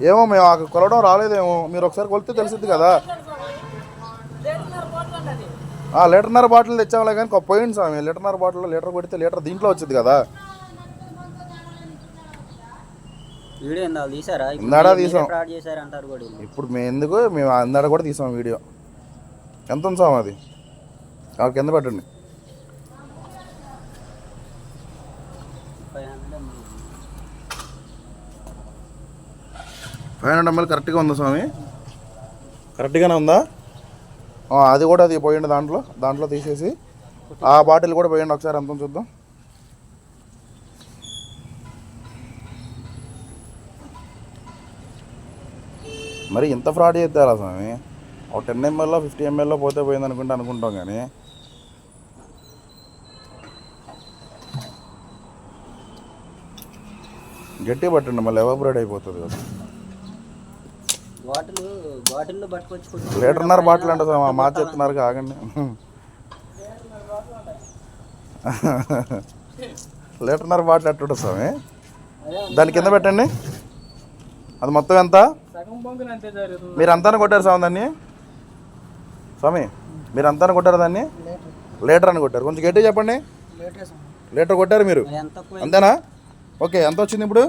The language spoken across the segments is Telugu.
ఏమో మేము కొలవడం రాలేదేమో, మీరు ఒకసారి కొలితే తెలిసిద్ది కదా. లీటర్న్నర బాటిల్ తెచ్చాంలే కానీ పోయింది స్వామి. లీటర్న్నర బాటిల్ లీటర్ కొడితే లీటర్ దీంట్లో వచ్చింది కదా. ఇందాడ తీసాం. ఇప్పుడు మేము ఎందుకు మేము ఇందాడ కూడా తీసాం వీడియో. ఎంత ఉంది స్వామి అది? కింద పెట్టండి. 500 ml కరెక్ట్గా ఉందా స్వామి? కరెక్ట్గానే ఉందా? అది కూడా అది పోయండి, దాంట్లో తీసేసి ఆ బాటిల్ కూడా పోయండి ఒకసారి, ఎంత చూద్దాం. మరి ఇంత ఫ్రాడ్ చేస్తారా స్వామి? ఒక 10 ml 50 ml పోతే పోయింది అనుకుంటాం కానీ గట్టిగా పట్టండి, మళ్ళీ ఎవాపరేట్ అయిపోతుంది కదా. లీటర్న్నర బాటిల్ అంటే మా చెప్తున్నారు కాగండి. లీటర్న్నర బాటిల్ ఎట్టుంటుంది స్వామి? దాని కింద పెట్టండి. అది మొత్తం ఎంత? మీరు అంతానే కొట్టారు స్వామి దాన్ని? స్వామి మీరు అంతానే కొట్టారు దాన్ని? లీటర్ అని కొట్టారు. కొంచెం గట్టిగా చెప్పండి. లీటర్ కొట్టారు మీరు, అంతేనా? ఓకే, ఎంత వచ్చింది ఇప్పుడు?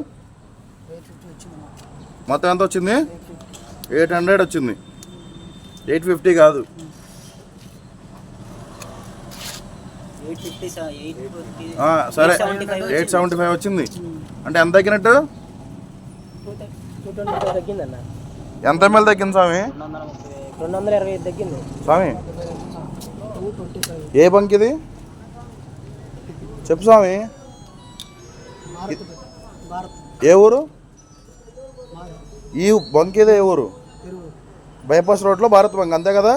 మొత్తం ఎంత వచ్చింది? 800 వచ్చింది. 850 కాదు, 850. సరే 875 వచ్చింది. అంటే ఎంత తగ్గినట్టు? ఎంత ఎంఎల్ తగ్గింది స్వామి? 225 తగ్గింది స్వామి. ఏ బంక్ ఇది చెప్పు స్వామి? ఏ ఊరు ఈ బంక్? ఇదే ఏ ఊరు? బైపాస్ రోడ్లో భారత్ బంక్, అంతే కదా?